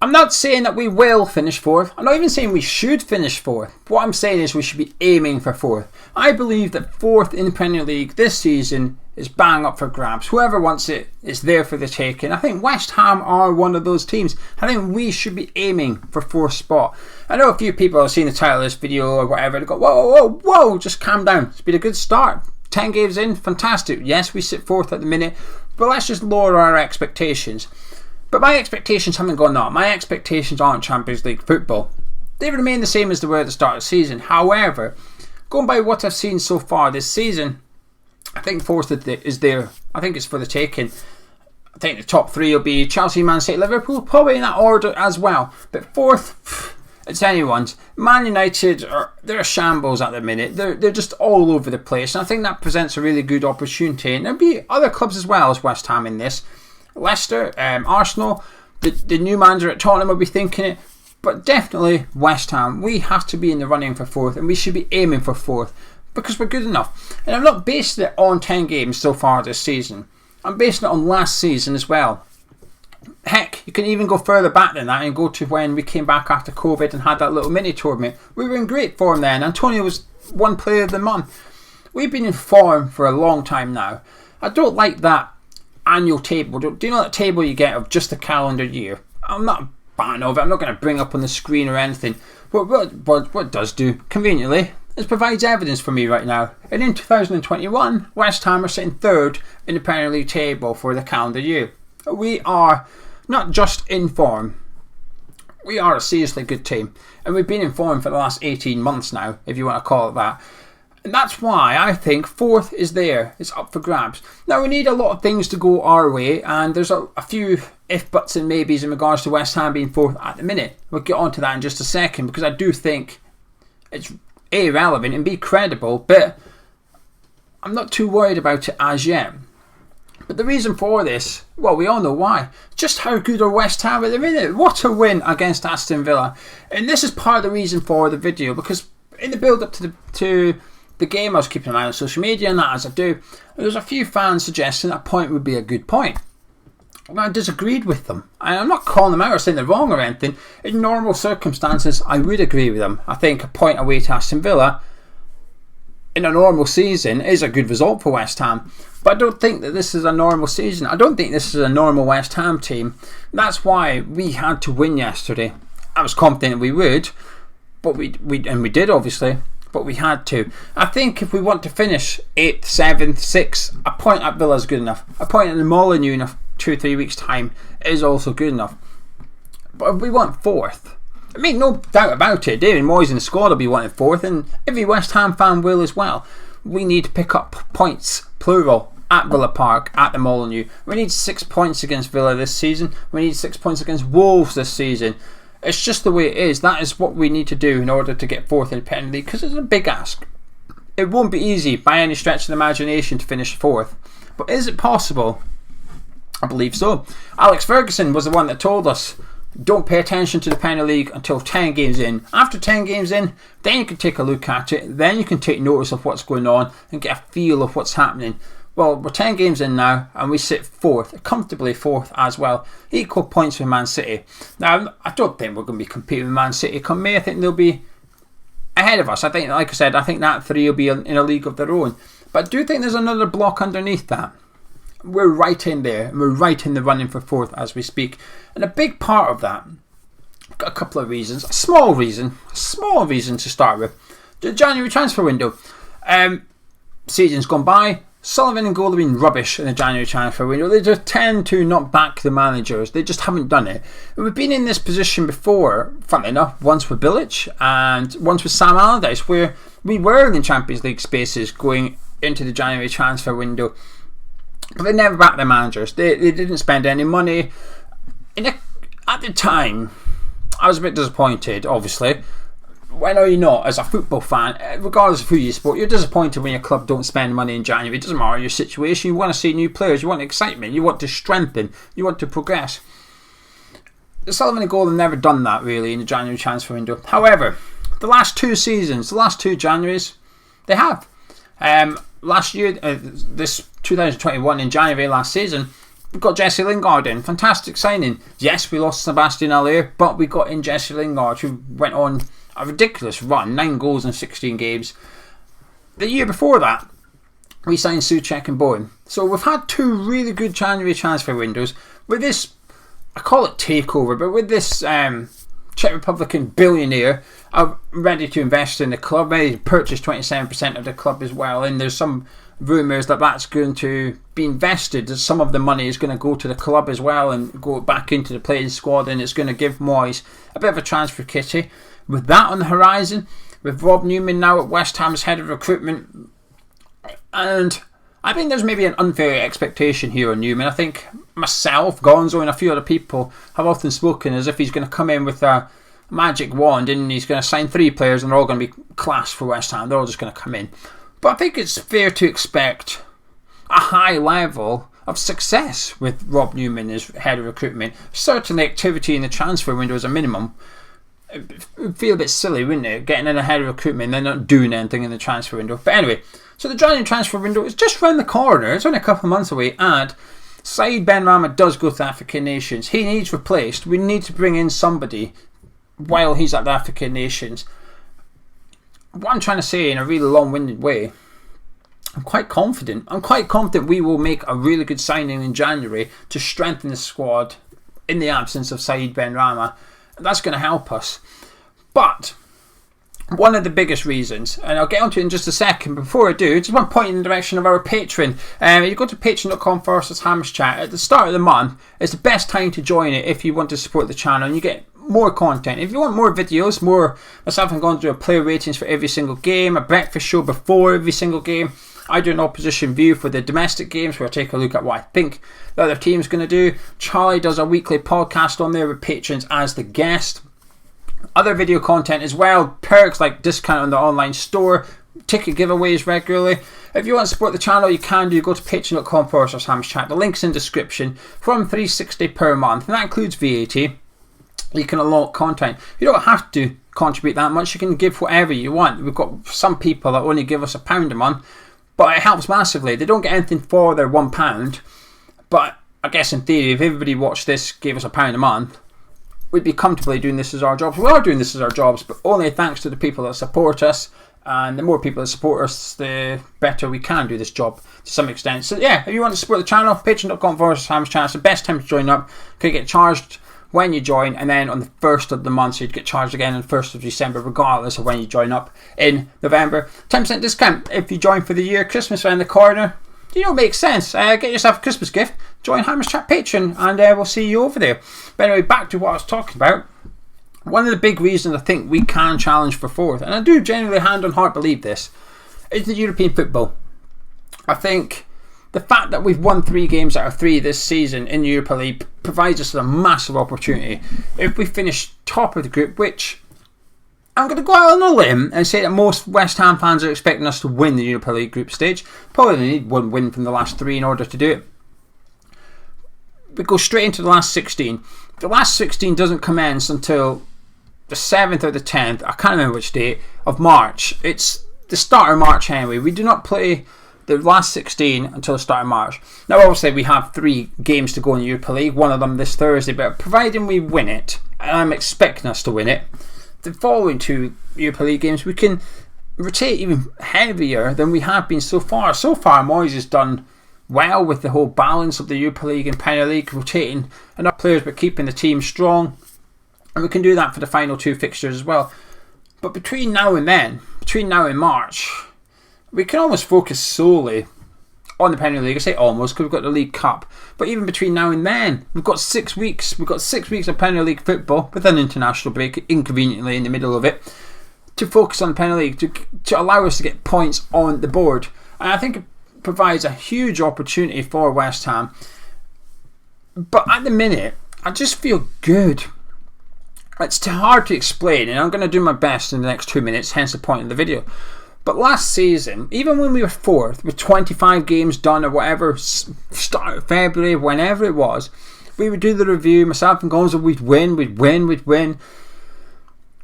I'm not saying that we will finish fourth. I'm not even saying we should finish fourth. What I'm saying is we should be aiming for fourth. I believe that fourth in the Premier League this season is bang up for grabs. Whoever wants it is there for the taking. I think West Ham are one of those teams. I think we should be aiming for fourth spot. I know a few people have seen the title of this video or whatever. They go, whoa, just calm down. It's been a good start. 10 games in, fantastic. Yes, we sit fourth at the minute, but let's just lower our expectations. But my expectations haven't gone up. My expectations aren't Champions League football. They remain the same as they were at the start of the season. However, going by what I've seen so far this season, I think fourth is there. I think it's for the taking. I think the top three will be Chelsea, Man City, Liverpool, probably in that order as well. But fourth, it's anyone's. Man United, they're a shambles at the minute. They're just all over the place. And I think that presents a really good opportunity. And there'll be other clubs as well as West Ham in this. Leicester, Arsenal, the new manager at Tottenham will be thinking it. But definitely West Ham. We have to be in the running for fourth. And we should be aiming for fourth. Because we're good enough. And I'm not basing it on 10 games so far this season. I'm basing it on last season as well. Heck, you can even go further back than that and go to when we came back after COVID and had that little mini tournament. We were in great form then. Antonio was one player of the month. We've been in form for a long time now. I don't like that annual table. Do you know that table you get of just the calendar year? I'm not a fan of it. I'm not going to bring up on the screen or anything. But what it does do, conveniently, it provides evidence for me right now. And in 2021, West Ham are sitting third in the Premier League table for the calendar year. We are not just in form. We are a seriously good team. And we've been in form for the last 18 months now, if you want to call it that. And that's why I think fourth is there. It's up for grabs. Now, we need a lot of things to go our way. And there's a few if, buts and maybes in regards to West Ham being fourth at the minute. We'll get on to that in just a second. Because I do think it's irrelevant and be credible, but I'm not too worried about it as yet. But the reason for this, well, we all know why. Just how good are West Ham at the minute. What a win against Aston Villa. And this is part of the reason for the video, because in the build up to the game, I was keeping an eye on social media and that as I do. There was a few fans suggesting that point would be a good point. And I disagreed with them. And I'm not calling them out or saying they're wrong or anything. In normal circumstances, I would agree with them. I think a point away to Aston Villa in a normal season is a good result for West Ham. But I don't think that this is a normal season. I don't think this is a normal West Ham team. That's why we had to win yesterday. I was confident we would, but we did obviously. But we had to. I think if we want to finish 8th, 7th, 6th, a point at Villa is good enough. A point at the Molineux in 2-3 weeks' time is also good enough. But if we want 4th, I mean, no doubt about it, David Moyes and the squad will be wanting 4th, and every West Ham fan will as well. We need to pick up points, plural, at Villa Park, at the Molineux. We need 6 points against Villa this season. We need 6 points against Wolves this season. It's just the way it is. That is what we need to do in order to get 4th in the Premier League, because it's a big ask. It won't be easy by any stretch of the imagination to finish 4th. But is it possible? I believe so. Alex Ferguson was the one that told us, don't pay attention to the Premier League until 10 games in. After 10 games in, then you can take a look at it. Then you can take notice of what's going on and get a feel of what's happening. Well, we're 10 games in now and we sit 4th, comfortably 4th as well. Equal points with Man City. Now, I don't think we're going to be competing with Man City come May. I think they'll be ahead of us. I think, like I said, I think that three will be in a league of their own. But I do think there's another block underneath that. We're right in there, and we're right in the running for 4th as we speak. And a big part of that, I've got a couple of reasons. A small reason to start with. The January transfer window. Season's gone by. Sullivan and Gold have been rubbish in the January transfer window. They just tend to not back the managers. They just haven't done it. And we've been in this position before, funnily enough, once with Bilic and once with Sam Allardyce, where we were in the Champions League spaces going into the January transfer window. But they never backed their managers. They didn't spend any money. At the time, I was a bit disappointed, obviously. When are you not, as a football fan, regardless of who you support, you're disappointed when your club don't spend money in January. It doesn't matter your situation. You want to see new players. You want excitement. You want to strengthen. You want to progress. Sullivan and Gold have never done that, really, in the January transfer window. However, the last 2 seasons, the last 2 Januaries, they have. Last year, this 2021 in January last season, We've got Jesse Lingard in. Fantastic signing. Yes, we lost Sebastian Haller, but we got in Jesse Lingard, who went on a ridiculous run. 9 goals in 16 games. The year before that, we signed Souček and Bowen. So we've had 2 really good January transfer windows. With this, I call it takeover, but with this Czech Republican billionaire ready to invest in the club, ready to purchase 27% of the club as well, and there's some rumours that that's going to be invested, that some of the money is going to go to the club as well and go back into the playing squad, and it's going to give Moyes a bit of a transfer kitty. With that on the horizon, with Rob Newman now at West Ham as head of recruitment, and I think there's maybe an unfair expectation here on Newman. I think myself, Gonzo, and a few other people have often spoken as if he's going to come in with a magic wand and he's going to sign 3 players and they're all going to be class for West Ham. They're all just going to come in. But I think it's fair to expect a high level of success with Rob Newman as head of recruitment. Certainly activity in the transfer window is a minimum. It would feel a bit silly, wouldn't it? Getting in a head of recruitment and then not doing anything in the transfer window. But anyway, so the January transfer window is just round the corner. It's only a couple of months away, and Saeed Benrahma does go to the African nations. He needs replaced. We need to bring in somebody while he's at the African nations. What I'm trying to say in a really long-winded way, I'm quite confident. We will make a really good signing in January to strengthen the squad in the absence of Saeed Benrahma. That's going to help us. But one of the biggest reasons, and I'll get onto it in just a second, before I do, just want to point in the direction of our Patreon. You go to patreon.com/HammersChat. At the start of the month, it's the best time to join it if you want to support the channel, and you get more content. If you want more videos, more myself and going to do a player ratings for every single game, a breakfast show before every single game. I do an opposition view for the domestic games where I take a look at what I think the other team's going to do. Charlie does a weekly podcast on there with patrons as the guest. Other video content as well, perks like discount on the online store, ticket giveaways regularly. If you want to support the channel, you can do. Go to patreon.com/HammersChat. The link's in description. From $3.60 per month, and that includes VAT. You can unlock content. You don't have to contribute that much. You can give whatever you want. We've got some people that only give us £1 a month, but it helps massively. They don't get anything for their £1, but I guess in theory, if everybody watched this, gave us £1 a month, we'd be comfortably doing this as our jobs. We are doing this as our jobs, but only thanks to the people that support us. And the more people that support us, the better we can do this job to some extent. So yeah, if you want to support the channel, patreon.com/HammersChat. It's the best time to join up. You can get charged when you join, and then on the 1st of the month, so you'd get charged again on the 1st of December, regardless of when you join up in November. 10% discount if you join for the year. Christmas around the corner. You know, it makes sense. Get yourself a Christmas gift. Join Hammers Chat Patreon, and we'll see you over there. But anyway, back to what I was talking about. One of the big reasons I think we can challenge for 4th, and I do genuinely hand on heart believe this, is the European football. I think the fact that we've won 3 games out of 3 this season in the Europa League provides us with a massive opportunity. If we finish top of the group, which I'm going to go out on a limb and say that most West Ham fans are expecting us to win the Europa League group stage. Probably need 1 win from the last 3 in order to do it. We go straight into the last 16. The last 16 doesn't commence until the 7th or the 10th, I can't remember which date, of March. It's the start of March anyway. We do not play the last 16 until the start of March. Now obviously we have 3 games to go in the Europa League, one of them this Thursday, but providing we win it, and I'm expecting us to win it, the following 2 Europa League games we can rotate even heavier than we have been so far. So far Moyes has done well with the whole balance of the Europa League and Premier League, rotating enough players but keeping the team strong, and we can do that for the final 2 fixtures as well. But between now and then, between now and March, we can almost focus solely on the Premier League. I say almost because we've got the League Cup. But even between now and then, we've got 6 weeks. We've got 6 weeks of Premier League football with an international break inconveniently in the middle of it to focus on the Premier League, to allow us to get points on the board. And I think it provides a huge opportunity for West Ham. But at the minute, I just feel good. It's too hard to explain, and I'm going to do my best in the next 2 minutes, hence the point of the video. But last season, even when we were 4th, with 25 games done or whatever, start of February, whenever it was, we would do the review, myself and Gonzo, we'd win.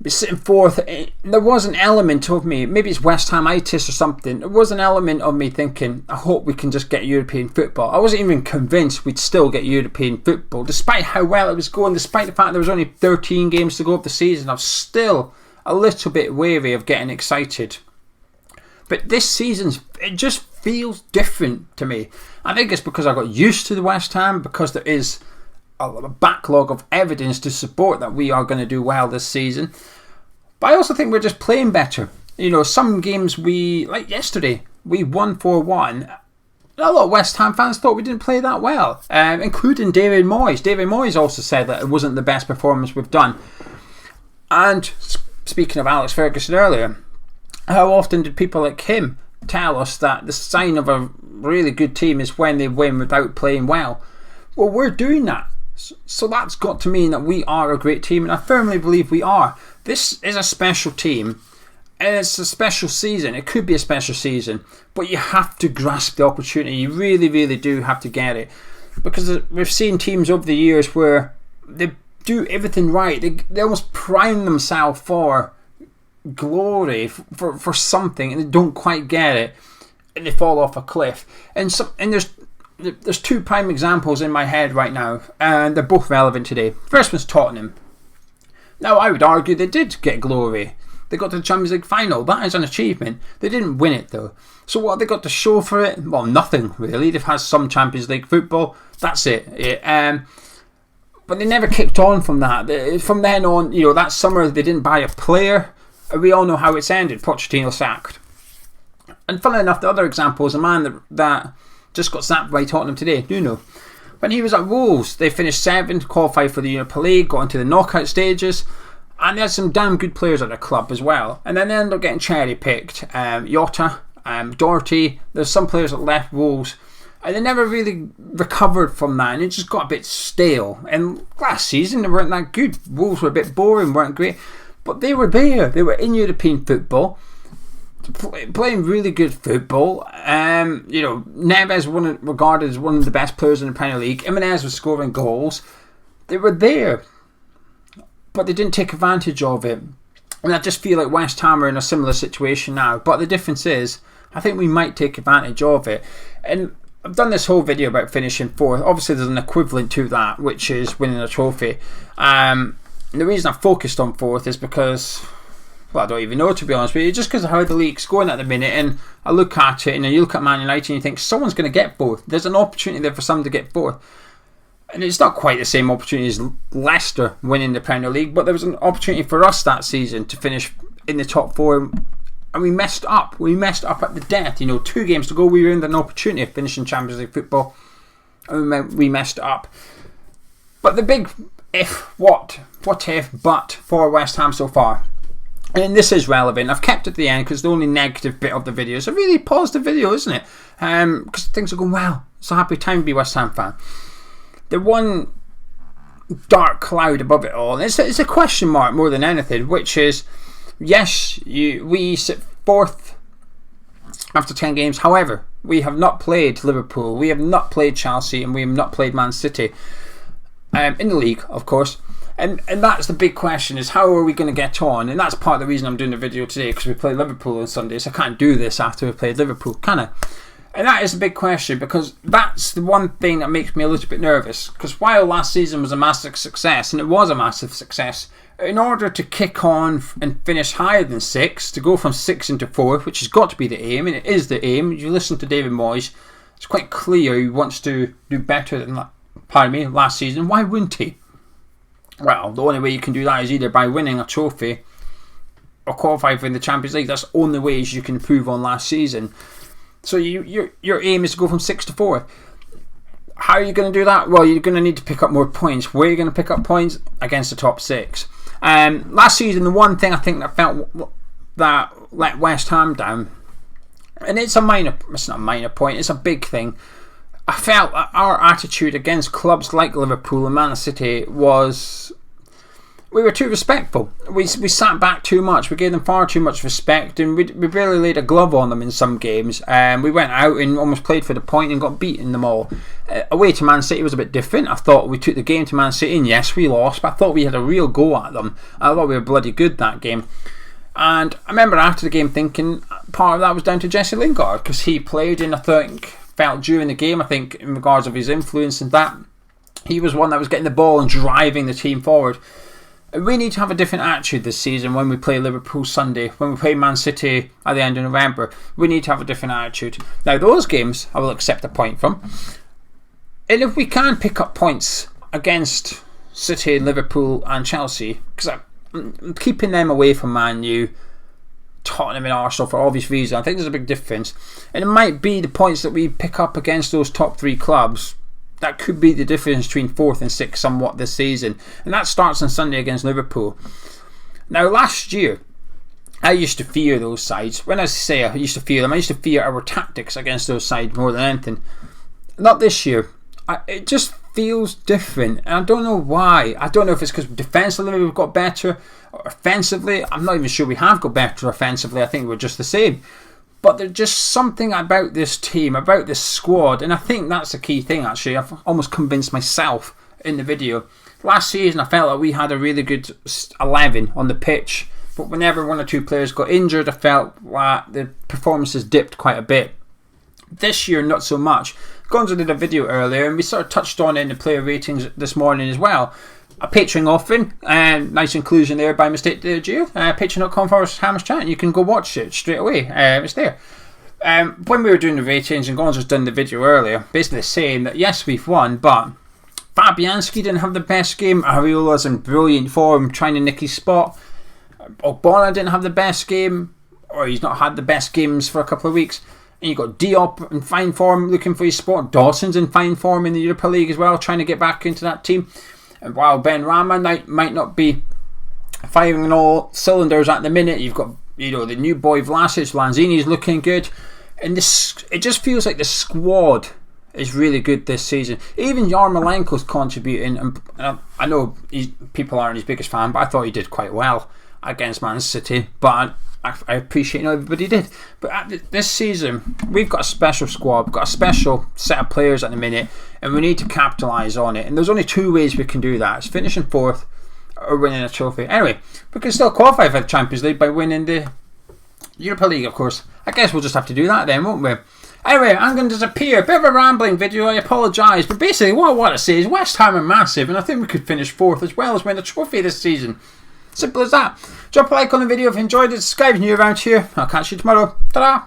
be sitting fourth. There was an element of me, maybe it's West Ham-itis or something, there was an element of me thinking, I hope we can just get European football. I wasn't even convinced we'd still get European football, despite how well it was going, despite the fact there was only 13 games to go of the season. I was still a little bit wary of getting excited. But this season, it just feels different to me. I think it's because I got used to the West Ham, because there is a backlog of evidence to support that we are going to do well this season. But I also think we're just playing better. You know, some games like yesterday, we won 4-1. A lot of West Ham fans thought we didn't play that well, including David Moyes. David Moyes also said that it wasn't the best performance we've done. And speaking of Alex Ferguson earlier, how often did people like him tell us that the sign of a really good team is when they win without playing well? Well, we're doing that. So that's got to mean that we are a great team, and I firmly believe we are. This is a special team, and it's a special season. It could be a special season, but you have to grasp the opportunity. You really, really do have to get it. Because we've seen teams over the years where they do everything right. They almost prime themselves for glory, for something, and they don't quite get it, and they fall off a cliff. And there's two prime examples in my head right now, and they're both relevant today. First one's Tottenham. Now, I would argue they did get glory. They got to the Champions League final. That is an achievement. They didn't win it, though. So what have they got to show for it? Well, nothing, really. They've had some Champions League football. That's it. But they never kicked on from that. From then on, you know, that summer they didn't buy a player. We all know how it's ended. Pochettino sacked. And funnily enough, the other example is a man that just got sacked by Tottenham today, Nuno. When he was at Wolves, they finished 7th, qualified for the Europa League, got into the knockout stages, and they had some damn good players at the club as well. And then they ended up getting cherry picked. Jota, Doherty, there's some players that left Wolves, and they never really recovered from that, and it just got a bit stale. And last season they weren't that good. Wolves were a bit boring, weren't great, but they were there. They were in European football, playing really good football. You know, Neves regarded as one of the best players in the Premier League. Jimenez was scoring goals. They were there, but they didn't take advantage of it. And I just feel like West Ham are in a similar situation now. But the difference is, I think we might take advantage of it. And I've done this whole video about finishing 4th. Obviously, there's an equivalent to that, which is winning a trophy. And the reason I've focused on 4th is because, well, I don't even know, to be honest with you, just because of how the league's going at the minute. And I look at it, and you look at Man United and you think, someone's going to get 4th. There's an opportunity there for someone to get 4th. And it's not quite the same opportunity as Leicester winning the Premier League, but there was an opportunity for us that season to finish in the top 4, and we messed up. We messed up at the death. You know, 2 games to go, we were in an opportunity of finishing Champions League football, and we messed up. But the big what if, but for West Ham so far, and this is relevant. I've kept it at the end because the only negative bit of the video is a really positive video, isn't it? Because things are going well. It's a happy time to be a West Ham fan. The one dark cloud above it all, and it's a question mark more than anything, which is, yes, we sit 4th after 10 games. However, we have not played Liverpool, we have not played Chelsea, and we have not played Man City in the league, of course. And that's the big question, is how are we going to get on? And that's part of the reason I'm doing the video today, because we play Liverpool on Sunday, so I can't do this after we played Liverpool, can I? And that is a big question, because that's the one thing that makes me a little bit nervous. Because while last season was a massive success, and it was a massive success, in order to kick on and finish higher than 6, to go from 6 into 4, which has got to be the aim, and it is the aim. You listen to David Moyes, it's quite clear he wants to do better than last season. Why wouldn't he? Well, the only way you can do that is either by winning a trophy or qualifying for the Champions League. That's the only ways you can improve on last season. So your aim is to go from 6 to 4. How are you going to do that? Well, you're going to need to pick up more points. Where are you going to pick up points? Against the top 6. Last season, the one thing I think that let West Ham down, and it's not a minor point, it's a big thing. I felt that our attitude against clubs like Liverpool and Man City was we were too respectful. We sat back too much. We gave them far too much respect, and we barely laid a glove on them in some games. We went out and almost played for the point and got beaten them all. Away to Man City was a bit different. I thought we took the game to Man City, and yes, we lost, but I thought we had a real go at them. I thought we were bloody good that game. And I remember after the game thinking part of that was down to Jesse Lingard, because he played and I think felt during the game, I think in regards of his influence and that, he was one that was getting the ball and driving the team forward. We need to have a different attitude this season when we play Liverpool Sunday, when we play Man City at the end of November. We need to have a different attitude. Now, those games I will accept a point from. And if we can pick up points against City, Liverpool and Chelsea, because I'm keeping them away from Man U, Tottenham and Arsenal for obvious reasons, I think there's a big difference. And it might be the points that we pick up against those top 3 clubs that could be the difference between 4th and 6th somewhat this season. And that starts on Sunday against Liverpool. Now, last year, I used to fear those sides. When I say I used to fear them, I used to fear our tactics against those sides more than anything. Not this year. It just feels different. And I don't know why. I don't know if it's because defensively we've got better, or offensively. I'm not even sure we have got better offensively. I think we're just the same. But there's just something about this team, about this squad, and I think that's the key thing actually. I've almost convinced myself in the video. Last season I felt like we had a really good 11 on the pitch, but whenever 1 or 2 players got injured, I felt like the performances dipped quite a bit. This year, not so much. Gonzo did a video earlier, and we sort of touched on it in the player ratings this morning as well. A Patreon offering, nice inclusion there by mistake, Gio. Patreon.com/HammersChat. You can go watch it straight away. It's there. When we were doing the ratings, and Gonzo's done the video earlier, basically saying that yes, we've won, but Fabianski didn't have the best game. Ariola's in brilliant form, trying to nick his spot. Ogbonna didn't have the best game, or he's not had the best games for a couple of weeks. And you got Diop in fine form, looking for his spot. Dawson's in fine form in the Europa League as well, trying to get back into that team. And while Ben Rama might not be firing on all cylinders at the minute, you've got the new boy Vlasic, Lanzini's looking good, and it just feels like the squad is really good this season. Even Yarmolenko's contributing, and I know people aren't his biggest fan, but I thought he did quite well against Man City. But I appreciate everybody did. But this season, we've got a special squad, we've got a special set of players at the minute, and we need to capitalise on it. And there's only 2 ways we can do that. It's finishing 4th or winning a trophy. Anyway, we can still qualify for the Champions League by winning the Europa League, of course. I guess we'll just have to do that then, won't we? Anyway, I'm going to disappear. Bit of a rambling video, I apologise. But basically, what I want to say is West Ham are massive, and I think we could finish 4th as well as win a trophy this season. Simple as that. Drop a like on the video if you enjoyed it. Subscribe if you're new around here. I'll catch you tomorrow. Ta-da!